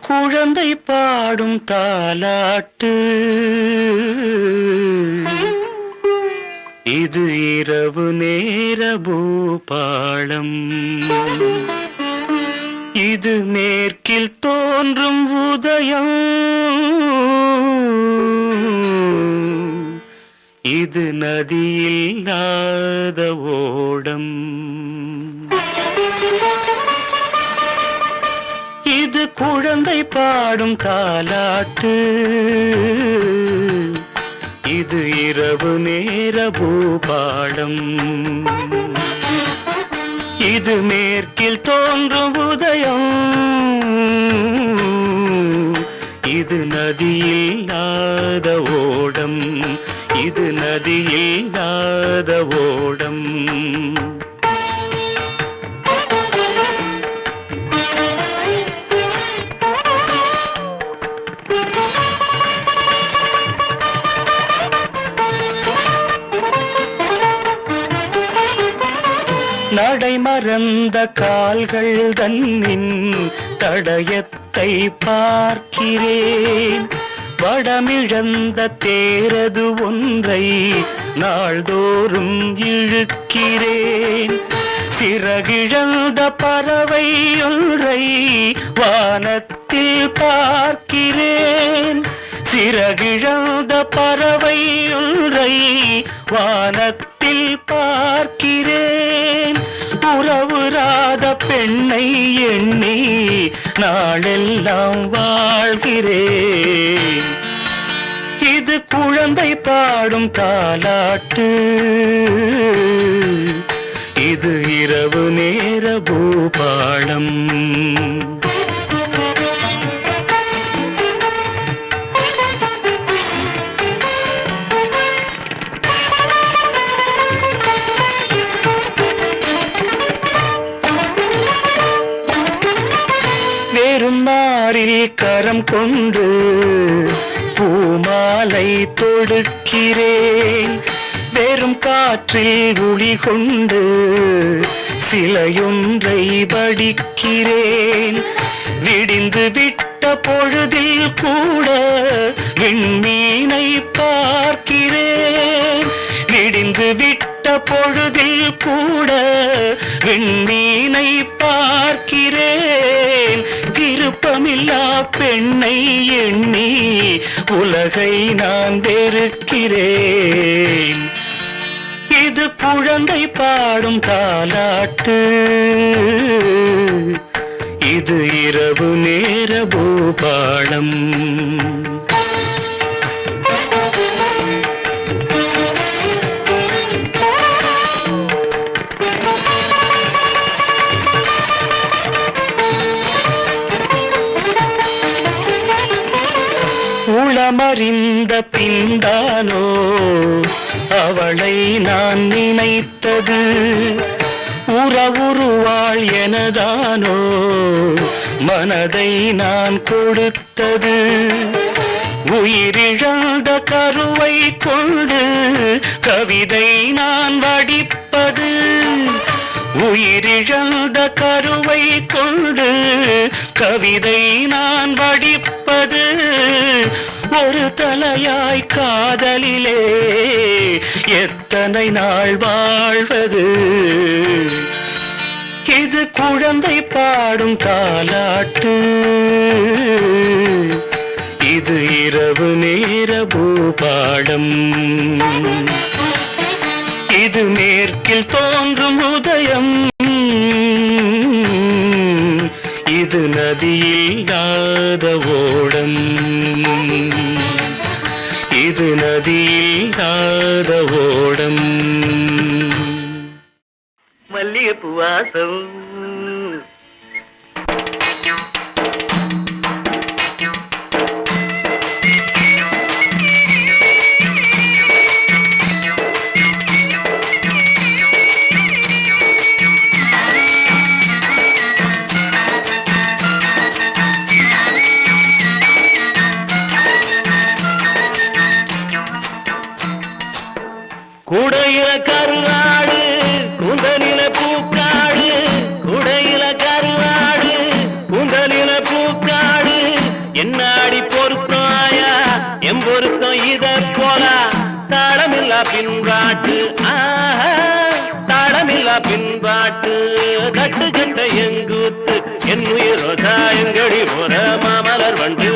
குழந்தை பாடும் தாலாட்டு, இது இரவு நேர பூபாளம். இது மேற்கில் தோன்றும் உதயம், இது நதியில்லாத ஓடம். இது குழந்தை பாடும் தாலாட்டு, இது இரவு நேர பூபாளம். இது மேற்கில் தோன்றும் உதயம், இது நதியில்லாத ஓடம், இது நதியில்லாத ஓடம். நடை மறந்த கால்கள் தன்னின் தடயத்தை பார்க்கிறேன். வடமிழந்த தேரது ஒன்றை நாள்தோறும் இழுக்கிறேன். சிறகிழந்த பறவை ஒன்றை வானத்தில் பார்க்கிறேன். சிறகிழந்த பறவை ஒன்றை வானத்தில் பார்க்கிறேன். உறவுறாத பெண்ணை எண்ணி நாளெல்லாம் வாழ்கிறேன். இது குழந்தை பாடும் தாலாட்டு, இது இரவு நேர பூபாளம். கரம் கொண்டு பூமாலை தொடுக்கிறேன். வெறும் காற்றில் ஒளி கொண்டு சிலையொன்றை வடிக்கிறேன். விடிந்து விட்ட பொழுதில் கூட விண்மீனை பார்க்கிறேன். விடிந்து விட்ட பொழுதில் கூட விண்மீனை பார்க்கிறேன். விருப்பமில்லா பெண்ணை எண்ணி உலகை நான் வெறுக்கிறேன். இது குழந்தை பாடும் தாலாட்டு, இது இரவு நேர பூபாளம். உளமறிந்த பின்தானோ அவளை நான் நினைத்தது. உறவுருவாள் எனதானோ மனதை நான் கொடுத்தது. உயிரிழந்த கருவை கொண்டு கவிதை நான் வடிப்பது. உயிரிழந்த கருவை கொண்டு கவிதை நான் வடிப்பது. ஒரு தலையாய் காதலிலே எத்தனை நாள் வாழ்வது. இது குழந்தை பாடும் தாலாட்டு, இது இரவு நேர பூபாளம். இது மேற்கில் தோன்றும் உதயம், இது நதியில்லாத ஓடம், இது நதியில்லாத ஓடம். மல்லிகைப்பூ வாசம் கூடையில கருநாடு, குந்தனில பூக்காடு, பொருத்தம் இத போல தாளமில்லா பின்பாட்டு தாளமில்லா பின்பாட்டு கட்டு கட்ட எங்கூத்து என் உயிரோதா எங்கடி போற மாமலர் வண்டு